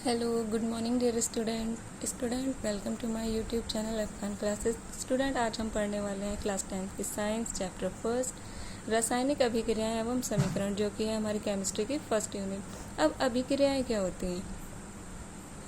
Hello, good morning dear student welcome to my YouTube channel Afghan classes. Student, आज हम पढ़ने वाले हैं क्लास 10 की साइंस चैप्टर फर्स्ट रासायनिक अभिक्रियाएं एवं समीकरण, जो कि है हमारी केमिस्ट्री की फर्स्ट यूनिट। अब अभिक्रियाएं क्या होती हैं,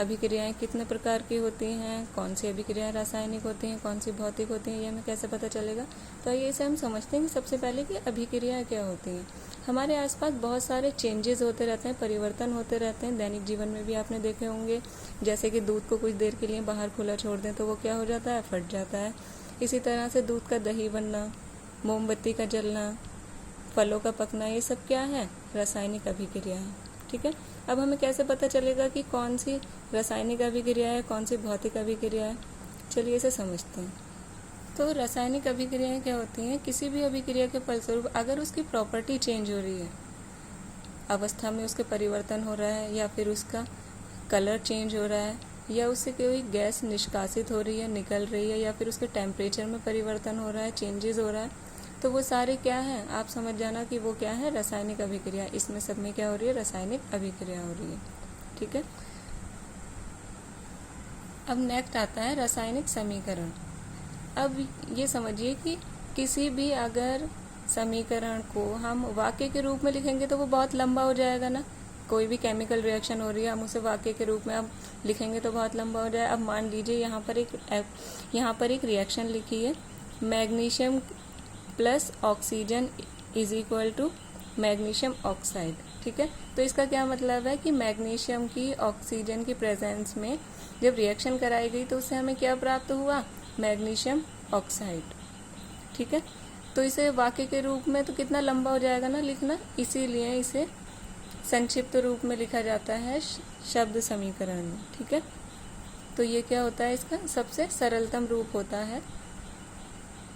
अभिक्रियाएं कितने प्रकार की होती हैं, कौन सी अभिक्रियाएं रासायनिक होती हैं, कौन सी भौतिक होती हैं, ये हमें कैसे पता चलेगा। तो आइए इसे हम समझते हैं कि सबसे पहले कि अभिक्रियाएं क्या होती हैं। हमारे आसपास बहुत सारे चेंजेस होते रहते हैं, परिवर्तन होते रहते हैं। दैनिक जीवन में भी आपने देखे होंगे, जैसे कि दूध को कुछ देर के लिए बाहर खुला छोड़ दें तो वो क्या हो जाता है, फट जाता है। इसी तरह से दूध का दही बनना, मोमबत्ती का जलना, फलों का पकना, ये सब क्या है, रासायनिक अभिक्रिया है। ठीक है, अब हमें कैसे पता चलेगा कि कौन सी रासायनिक अभिक्रिया है, कौन सी भौतिक अभिक्रिया है। चलिए इसे समझते हैं। तो रासायनिक अभिक्रियाएं क्या होती हैं, किसी भी अभिक्रिया के फलस्वरूप अगर उसकी प्रॉपर्टी चेंज हो रही है, अवस्था में उसके परिवर्तन हो रहा है, या फिर उसका कलर चेंज हो रहा है, या उससे कोई गैस निष्कासित हो रही है, निकल रही है, या फिर उसके टेम्परेचर में परिवर्तन हो रहा है, चेंजेस हो रहा है, तो वो सारे क्या है, आप समझ जाना कि वो क्या है, रासायनिक अभिक्रिया। इसमें सब में क्या हो रही है, रासायनिक अभिक्रिया हो रही है। ठीक है, अब नेक्स्ट आता है रासायनिक समीकरण। अब ये समझिए कि किसी भी अगर समीकरण को हम वाक्य के रूप में लिखेंगे तो वो बहुत लंबा हो जाएगा ना। कोई भी केमिकल रिएक्शन हो रही है, हम उसे वाक्य के रूप में अब लिखेंगे तो बहुत लंबा हो जाए। अब मान लीजिए यहाँ पर एक रिएक्शन लिखी है, magnesium plus oxygen is equal to magnesium oxide. ठीक है, तो इसका क्या मतलब है कि मैग्नीशियम की ऑक्सीजन की प्रेजेंस में जब रिएक्शन कराई गई तो उससे हमें क्या प्राप्त हुआ, मैग्नीशियम ऑक्साइड। ठीक है, तो इसे वाक्य के रूप में तो कितना लंबा हो जाएगा ना लिखना, इसीलिए इसे संक्षिप्त रूप में लिखा जाता है शब्द समीकरण में। ठीक है, तो ये क्या होता है, इसका सबसे सरलतम रूप होता है।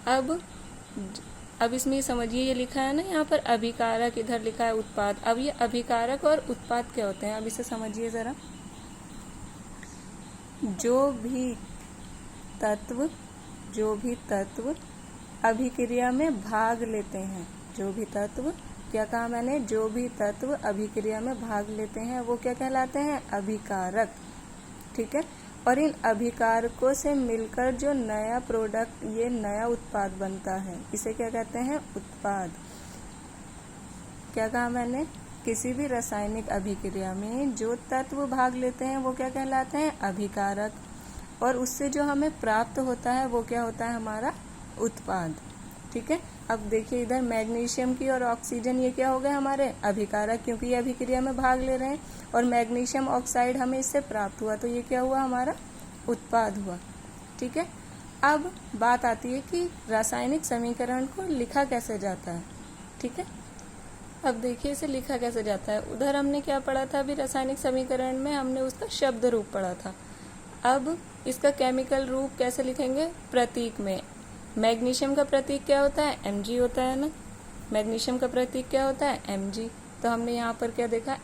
अब इसमें ये समझिए, ये लिखा है ना यहाँ पर अभिकारक, इधर लिखा है उत्पाद। अब ये अभिकारक और उत्पाद क्या होते हैं, अब इसे समझिए जरा। जो भी तत्व अभिक्रिया में भाग लेते हैं, जो भी तत्व, क्या कहा मैंने, जो भी तत्व अभिक्रिया में भाग लेते हैं वो क्या कहलाते हैं, अभिकारक। ठीक है, और इन अभिकारकों से मिलकर जो नया प्रोडक्ट, ये नया उत्पाद बनता है, इसे क्या कहते हैं, उत्पाद। क्या कहा मैंने, किसी भी रासायनिक अभिक्रिया में जो तत्व भाग लेते हैं वो क्या कहलाते हैं, अभिकारक, और उससे जो हमें प्राप्त होता है वो क्या होता है, हमारा उत्पाद। ठीक है, अब देखिए इधर मैग्नीशियम की और ऑक्सीजन, ये क्या हो गए हमारे अभिकारक, क्योंकि ये अभिक्रिया में भाग ले रहे हैं, और मैग्नीशियम ऑक्साइड हमें इससे प्राप्त हुआ, तो ये क्या हुआ, हमारा उत्पाद हुआ। ठीक है, अब बात आती है कि रासायनिक समीकरण को लिखा कैसे जाता है। ठीक है, अब देखिए इसे लिखा कैसे जाता है। उधर हमने क्या पढ़ा था, अभी रासायनिक समीकरण में हमने उसका शब्द रूप पढ़ा था। अब इसका केमिकल रूप कैसे लिखेंगे, प्रतीक में। मैग्नीशियम का प्रतीक क्या होता है, Mg होता है ना, मैग्नीशियम का प्रतीक क्या होता है, Mg। तो हमने यहाँ पर क्या देखा,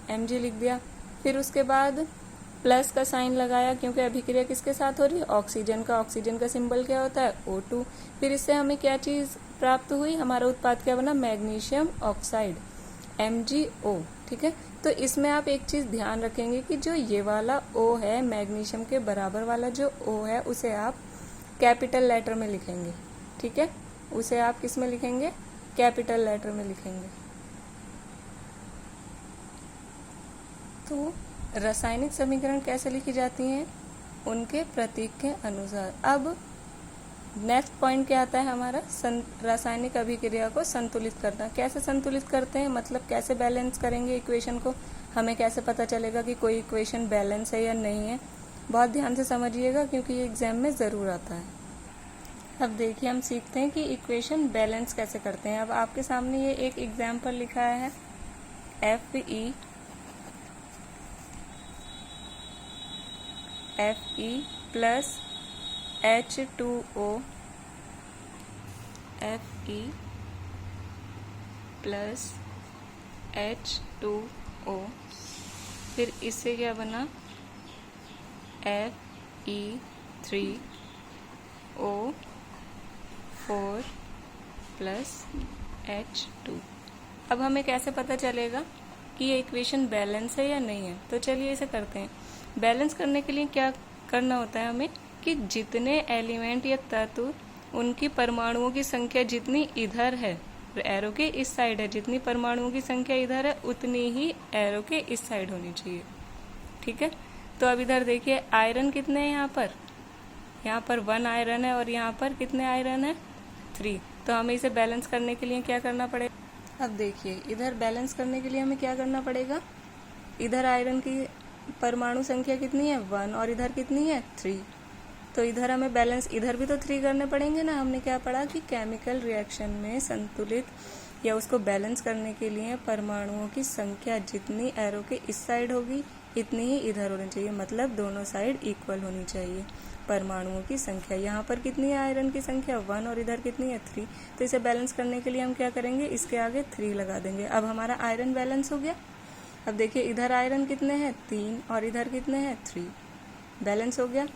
Mg लिख दिया। फिर उसके बाद प्लस का साइन लगाया, क्योंकि अभिक्रिया किसके साथ हो रही है, ऑक्सीजन का सिंबल क्या होता है, O2। फिर इससे हमें क्या चीज प्राप्त हुई, हमारा उत्पाद क्या बना, मैग्नीशियम ऑक्साइड, MgO। ठीक है, तो इसमें आप एक चीज ध्यान रखेंगे कि जो ये वाला O है, मैग्नीशियम के बराबर वाला जो O है, उसे आप कैपिटल लेटर में लिखेंगे। ठीक है, उसे आप किस में लिखेंगे, कैपिटल लेटर में लिखेंगे। तो रासायनिक समीकरण कैसे लिखी जाती हैं, उनके प्रतीक के अनुसार। अब नेक्स्ट पॉइंट क्या आता है हमारा, रासायनिक अभिक्रिया को संतुलित करना। कैसे संतुलित करते हैं, मतलब कैसे बैलेंस करेंगे इक्वेशन को, हमें कैसे पता चलेगा कि कोई इक्वेशन बैलेंस है या नहीं है। बहुत ध्यान से समझिएगा, क्योंकि ये एग्जाम में ज़रूर आता है। अब देखिए हम सीखते हैं कि इक्वेशन बैलेंस कैसे करते हैं। अब आपके सामने ये एक एग्जाम्पल लिखा है, Fe plus H2O, Fe plus H2O, फिर इससे क्या बना, Fe3O4 प्लस H2। अब हमें कैसे पता चलेगा कि ये इक्वेशन बैलेंस है या नहीं है। तो चलिए इसे करते हैं। बैलेंस करने के लिए क्या करना होता है हमें कि जितने एलिमेंट या तत्व उनकी परमाणुओं की संख्या जितनी इधर है, एरो के इस साइड है, जितनी परमाणुओं की संख्या इधर है उतनी ही एरो के इस साइड होनी चाहिए। ठीक है, तो अब इधर देखिए आयरन कितने हैं यहाँ पर 1 आयरन है और यहाँ पर कितने आयरन है 3। तो हमें इसे बैलेंस करने के लिए क्या करना पड़ेगा। अब देखिए इधर बैलेंस करने के लिए हमें क्या करना पड़ेगा, इधर आयरन की परमाणु संख्या कितनी है 1 और इधर कितनी है 3। तो इधर हमें बैलेंस, इधर भी तो 3 करने पड़ेंगे ना। हमने क्या पढ़ा कि केमिकल रिएक्शन में संतुलित या उसको बैलेंस करने के लिए परमाणुओं की संख्या जितनी एरो के इस साइड होगी इतनी ही इधर होनी चाहिए, मतलब दोनों साइड इक्वल होनी चाहिए परमाणुओं की संख्या। यहाँ पर कितनी है आयरन की संख्या 1 और इधर कितनी है 3। तो इसे बैलेंस करने के लिए हम क्या करेंगे, इसके आगे 3 लगा देंगे। अब हमारा आयरन बैलेंस हो गया। अब देखिए इधर आयरन कितने हैं 3 और इधर कितने हैं 3, बैलेंस हो गया।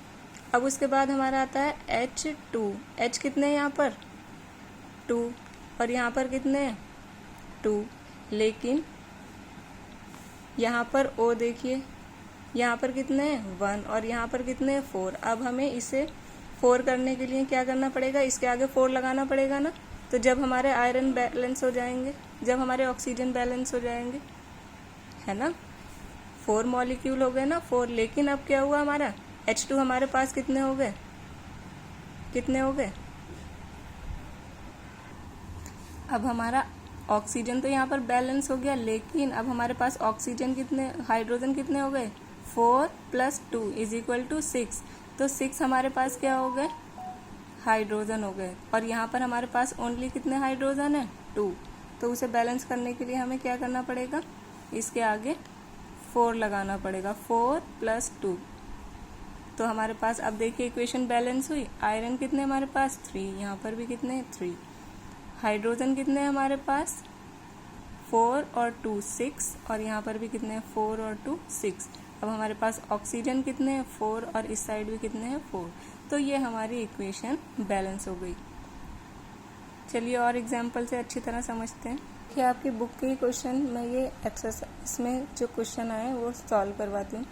अब उसके बाद हमारा आता है H2। H कितने हैं यहाँ पर 2 और यहाँ पर कितने हैं 2, लेकिन यहाँ पर O देखिए यहाँ पर कितने हैं 1 और यहाँ पर कितने हैं 4। अब हमें इसे 4 करने के लिए क्या करना पड़ेगा, इसके आगे 4 लगाना पड़ेगा ना। तो जब हमारे आयरन बैलेंस हो जाएंगे, जब हमारे ऑक्सीजन बैलेंस हो जाएंगे, है ना, 4 मॉलिक्यूल हो गए ना 4। लेकिन अब क्या हुआ, हमारा H2 हमारे पास कितने हो गए, कितने हो गए। अब हमारा ऑक्सीजन तो यहाँ पर बैलेंस हो गया, लेकिन अब हमारे पास ऑक्सीजन कितने, हाइड्रोजन कितने हो गए 4 + 2 = 6। तो 6 हमारे पास क्या हो गए, हाइड्रोजन हो गए। और यहाँ पर हमारे पास ओनली कितने हाइड्रोजन है 2। तो उसे बैलेंस करने के लिए हमें क्या करना पड़ेगा, इसके आगे 4 लगाना पड़ेगा, 4 + 2। तो हमारे पास अब देखिए इक्वेशन बैलेंस हुई। आयरन कितने हमारे पास 3, यहाँ पर भी कितने 3। हाइड्रोजन कितने हैं हमारे पास 4 और 2 6 और यहाँ पर भी कितने हैं 4 और 2 6। अब हमारे पास ऑक्सीजन कितने हैं 4 और इस साइड भी कितने हैं 4। तो ये हमारी इक्वेशन बैलेंस हो गई। चलिए और एग्जाम्पल से अच्छी तरह समझते हैं कि आपकी बुक के क्वेश्चन मैं ये एक्सरसाइज में जो क्वेश्चन आए वो सॉल्व करवाती हूँ।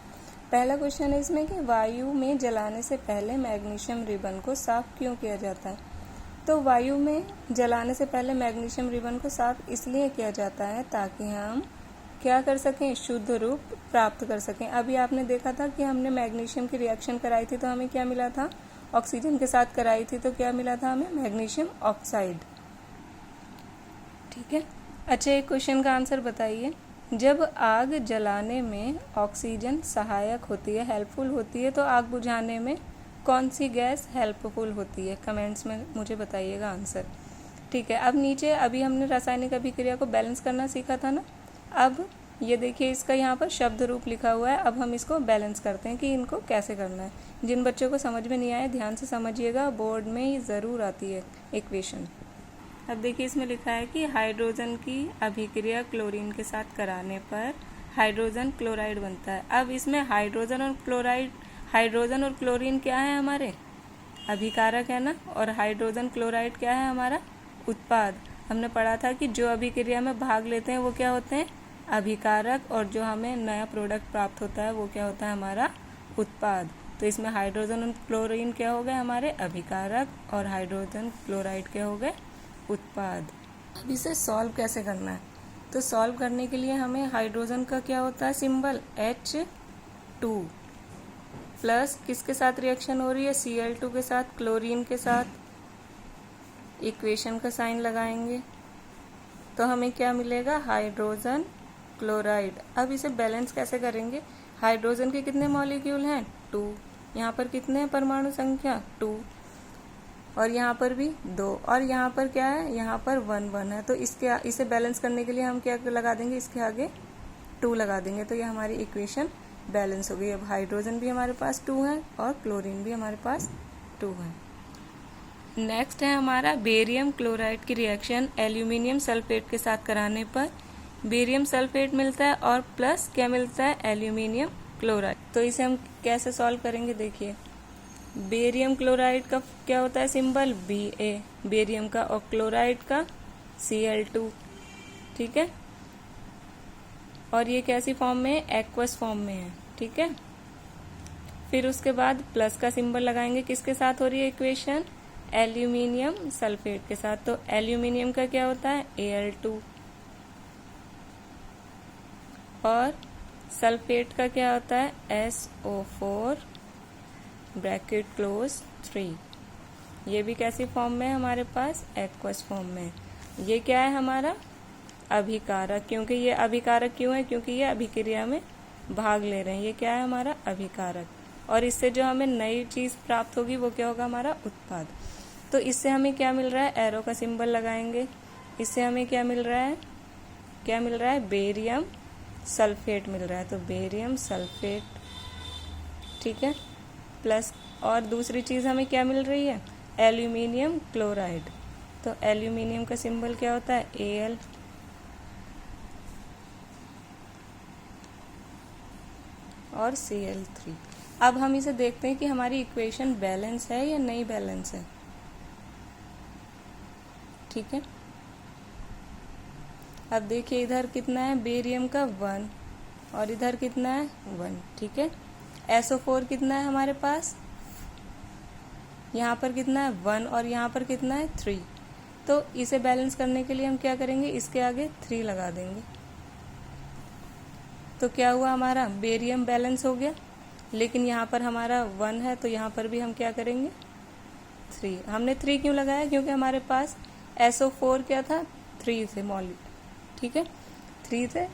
पहला क्वेश्चन है इसमें कि वायु में जलाने से पहले मैग्नीशियम रिबन को साफ क्यों किया जाता है। तो वायु में जलाने से पहले मैग्नीशियम रिबन को साफ इसलिए किया जाता है ताकि हम क्या कर सकें, शुद्ध रूप प्राप्त कर सकें। अभी आपने देखा था कि हमने मैग्नीशियम की रिएक्शन कराई थी तो हमें क्या मिला था, ऑक्सीजन के साथ कराई थी तो क्या मिला था हमें, मैग्नीशियम ऑक्साइड। ठीक है, अच्छा एक क्वेश्चन का आंसर बताइए। जब आग जलाने में ऑक्सीजन सहायक होती है, हेल्पफुल होती है, तो आग बुझाने में कौन सी गैस हेल्पफुल होती है, कमेंट्स में मुझे बताइएगा आंसर। ठीक है, अब नीचे अभी हमने रासायनिक अभिक्रिया को बैलेंस करना सीखा था ना। अब ये देखिए इसका यहाँ पर शब्द रूप लिखा हुआ है। अब हम इसको बैलेंस करते हैं कि इनको कैसे करना है। जिन बच्चों को समझ में नहीं आए ध्यान से समझिएगा, बोर्ड में ही ज़रूर आती है इक्वेशन। अब देखिए इसमें लिखा है कि हाइड्रोजन की अभिक्रिया क्लोरीन के साथ कराने पर हाइड्रोजन क्लोराइड बनता है। अब इसमें हाइड्रोजन और क्लोरीन क्या है, हमारे अभिकारक है ना, और हाइड्रोजन क्लोराइड क्या है, हमारा उत्पाद। हमने पढ़ा था कि जो अभिक्रिया में भाग लेते हैं वो क्या होते हैं, अभिकारक, और जो हमें नया प्रोडक्ट प्राप्त होता है वो क्या होता है, हमारा उत्पाद। तो इसमें हाइड्रोजन और क्लोरीन क्या हो गए, हमारे अभिकारक, और हाइड्रोजन क्लोराइड क्या हो गए, उत्पाद। अब इसे सॉल्व कैसे करना है, तो सॉल्व करने के लिए हमें हाइड्रोजन का क्या होता है सिंबल H2 प्लस किसके साथ रिएक्शन हो रही है, Cl2 के साथ, क्लोरीन के साथ। इक्वेशन का साइन लगाएंगे तो हमें क्या मिलेगा, हाइड्रोजन क्लोराइड। अब इसे बैलेंस कैसे करेंगे, हाइड्रोजन के कितने मॉलिक्यूल हैं 2, यहाँ पर कितने हैं परमाणु संख्या 2, और यहाँ पर भी 2, और यहाँ पर क्या है, यहाँ पर 1 1 है। तो इसे बैलेंस करने के लिए हम क्या लगा देंगे, इसके आगे 2 लगा देंगे। तो ये हमारी इक्वेशन बैलेंस हो गई। अब हाइड्रोजन भी हमारे पास 2 है और क्लोरीन भी हमारे पास 2 है। नेक्स्ट है हमारा बेरियम क्लोराइड की रिएक्शन एल्यूमिनियम सल्फेट के साथ कराने पर बेरियम सल्फेट मिलता है और प्लस क्या मिलता है, एल्यूमिनियम क्लोराइड। तो इसे हम कैसे सॉल्व करेंगे, देखिए बेरियम क्लोराइड का क्या होता है सिंबल Ba, बेरियम का, और क्लोराइड का Cl2। ठीक है, और ये कैसी फॉर्म में है, एक्वस फॉर्म में है, ठीक है। फिर उसके बाद प्लस का सिंबल लगाएंगे, किसके साथ हो रही है इक्वेशन, एल्यूमिनियम सल्फेट के साथ। तो एल्यूमिनियम का क्या होता है, Al2, और सल्फेट का क्या होता है, SO4 ब्रैकेट क्लोज 3। ये भी कैसी फॉर्म में है हमारे पास, एक्वस फॉर्म में। ये क्या है हमारा, अभिकारक। क्योंकि ये अभिकारक क्यों है, क्योंकि ये अभिक्रिया में भाग ले रहे हैं। ये क्या है हमारा अभिकारक, और इससे जो हमें नई चीज प्राप्त होगी वो क्या होगा, हमारा उत्पाद। तो इससे हमें क्या मिल रहा है, एरो का सिंबल लगाएंगे। इससे हमें क्या मिल रहा है, क्या मिल रहा है, बेरियम सल्फेट मिल रहा है। तो बेरियम सल्फेट, ठीक है, प्लस और दूसरी चीज हमें क्या मिल रही है, एल्यूमिनियम क्लोराइड। तो एल्यूमिनियम का सिंबल क्या होता है, Al, और Cl3। अब हम इसे देखते हैं कि हमारी इक्वेशन बैलेंस है या नहीं बैलेंस है, ठीक है। अब देखिए इधर कितना है, बेरियम का 1, और इधर कितना है 1, ठीक है। SO4 कितना है हमारे पास, यहाँ पर कितना है 1, और यहाँ पर कितना है 3। तो इसे बैलेंस करने के लिए हम क्या करेंगे, इसके आगे 3 लगा देंगे। तो क्या हुआ, हमारा बेरियम बैलेंस हो गया। लेकिन यहाँ पर हमारा 1 है, तो यहाँ पर भी हम क्या करेंगे, 3। हमने 3 क्यों लगाया, क्योंकि हमारे पास SO4 क्या था, 3 थे मॉलिक्यूल, ठीक है, 3 थे,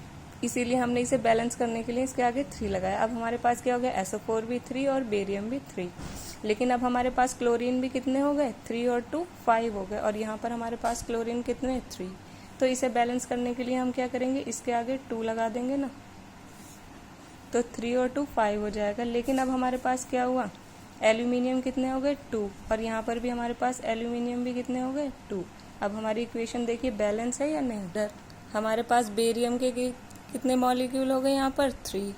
इसीलिए हमने इसे बैलेंस करने के लिए इसके आगे 3 लगाया। अब हमारे पास क्या हो गया, SO4 भी 3 और बेरियम भी 3। लेकिन अब हमारे पास क्लोरीन भी कितने हो गए, 3 और 2 5 हो गए, और यहाँ पर हमारे पास क्लोरीन कितने 3। तो इसे बैलेंस करने के लिए हम क्या करेंगे, इसके आगे 2 लगा देंगे ना, तो 3 और 2 5 हो जाएगा। लेकिन अब हमारे पास क्या हुआ, एल्यूमिनियम कितने हो गए 2, और यहाँ पर भी हमारे पास एल्यूमिनियम भी कितने हो गए 2। अब हमारी इक्वेशन देखिए बैलेंस है या नहीं। इधर हमारे पास बेरियम के कितने मॉलिक्यूल हो गए, यहाँ पर 3,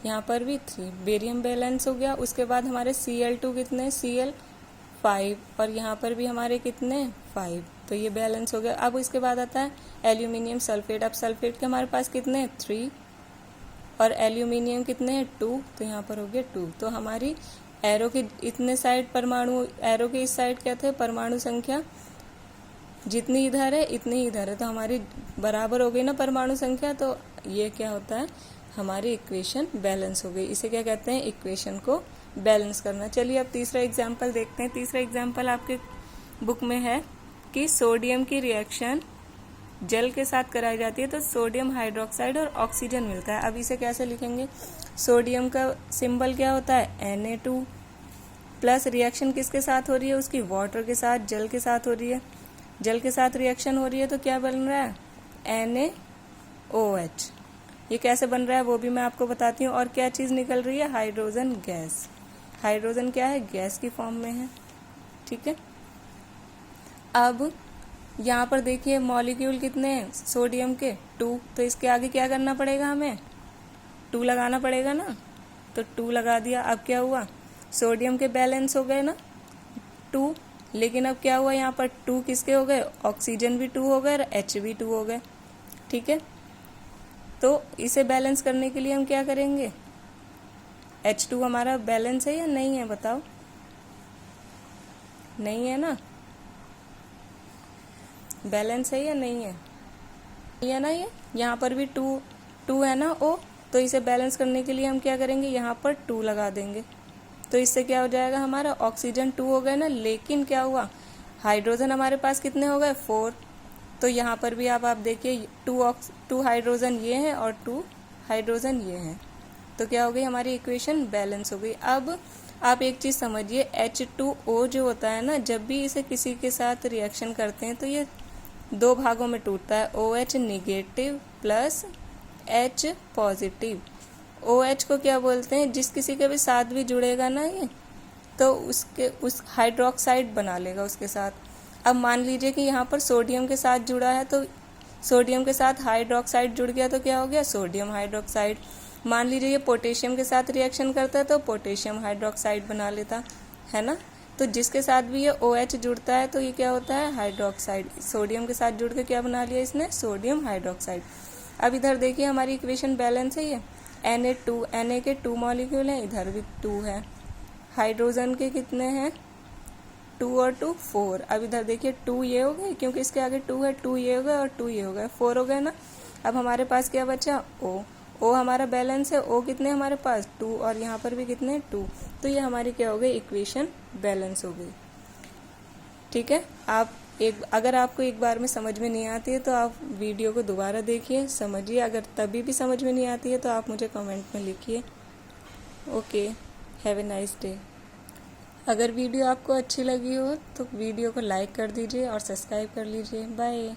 यहाँ पर भी 3, बेरियम बैलेंस हो गया। उसके बाद हमारे Cl2 कितने, Cl5, और यहाँ पर भी हमारे कितने 5, तो ये बैलेंस हो गया। अब इसके बाद आता है एल्यूमिनियम सल्फेट। अब सल्फेट के हमारे पास कितने 3, और एल्यूमिनियम कितने हैं 2, तो यहाँ पर हो गया 2। तो हमारी एरो के इतने साइड परमाणु, एरो के इस साइड क्या थे, परमाणु संख्या जितनी इधर है इतनी ही इधर है, तो हमारी बराबर हो गई ना परमाणु संख्या। तो ये क्या होता है, हमारी इक्वेशन बैलेंस हो गई। इसे क्या कहते हैं, इक्वेशन को बैलेंस करना। चलिए अब तीसरा एग्जाम्पल देखते हैं। तीसरा एग्जाम्पल आपके बुक में है कि सोडियम की रिएक्शन जल के साथ कराई जाती है तो सोडियम हाइड्रोक्साइड और ऑक्सीजन मिलता है। अब इसे कैसे लिखेंगे, सोडियम का सिंबल क्या होता है, Na2, प्लस रिएक्शन किसके साथ हो रही है, उसकी वाटर के साथ, जल के साथ हो रही है। जल के साथ रिएक्शन हो रही है तो क्या बन रहा है, NaOH। ये कैसे बन रहा है वो भी मैं आपको बताती हूँ। और क्या चीज़ निकल रही है, हाइड्रोजन गैस। हाइड्रोजन क्या है, गैस की फॉर्म में है, ठीक है। अब यहाँ पर देखिए मॉलिक्यूल कितने हैं सोडियम के, 2, तो इसके आगे क्या करना पड़ेगा, हमें 2 लगाना पड़ेगा ना, तो 2 लगा दिया। अब क्या हुआ, सोडियम के बैलेंस हो गए ना 2, लेकिन अब क्या हुआ, यहाँ पर 2 किसके हो गए, ऑक्सीजन भी 2 हो गए और H भी 2 हो गए, ठीक है। तो इसे बैलेंस करने के लिए हम क्या करेंगे, H2 हमारा बैलेंस है या नहीं है, बताओ, नहीं है ना, बैलेंस है या नहीं है, नहीं है ना। ये यहाँ पर भी 2 है ना O, तो इसे बैलेंस करने के लिए हम क्या करेंगे, यहाँ पर 2 लगा देंगे। तो इससे क्या हो जाएगा, हमारा ऑक्सीजन 2 हो गए ना, लेकिन क्या हुआ, हाइड्रोजन हमारे पास कितने हो गए 4। तो यहाँ पर भी आप देखिए 2 हाइड्रोजन ये हैं और 2 हाइड्रोजन ये हैं, तो क्या हो गई, हमारी इक्वेशन बैलेंस हो गई। अब आप एक चीज़ समझिए, H2O जो होता है ना, जब भी इसे किसी के साथ रिएक्शन करते हैं तो ये 2 भागों में टूटता है, OH negative plus H positive. OH को क्या बोलते हैं, जिस किसी के भी साथ भी जुड़ेगा ना ये, तो उस हाइड्रोक्साइड बना लेगा उसके साथ। अब मान लीजिए कि यहाँ पर सोडियम के साथ जुड़ा है, तो सोडियम के साथ हाइड्रोक्साइड जुड़ गया तो क्या हो गया, सोडियम हाइड्रोक्साइड। मान लीजिए ये पोटेशियम के साथ रिएक्शन करता है तो पोटेशियम हाइड्रोक्साइड बना लेता है ना। तो जिसके साथ भी ये OH जुड़ता है तो ये क्या होता है, हाइड्रोक्साइड। सोडियम के साथ जुड़ के क्या बना लिया इसने, सोडियम हाइड्रोक्साइड। अब इधर देखिए हमारी इक्वेशन बैलेंस है ये, Na2, Na के 2 मॉलिक्यूल हैं, इधर भी 2 है। हाइड्रोजन के कितने हैं, 2 और 2 4। अब इधर देखिए 2 ये हो गए, क्योंकि इसके आगे 2 है, 2 ये हो गए और 2 ये हो गए, 4 हो गए ना। अब हमारे पास क्या बचा, O हमारा बैलेंस है, O कितने हमारे पास 2 और यहाँ पर भी कितने 2। तो ये हमारी क्या हो गई, इक्वेशन बैलेंस हो गई। ठीक है, अगर आपको एक बार में समझ में नहीं आती है तो आप वीडियो को दोबारा देखिए, समझिए। अगर तभी भी समझ में नहीं आती है तो आप मुझे कमेंट में लिखिए। Okay, have a nice day. अगर वीडियो आपको अच्छी लगी हो तो वीडियो को लाइक कर दीजिए और सब्सक्राइब कर लीजिए। बाय।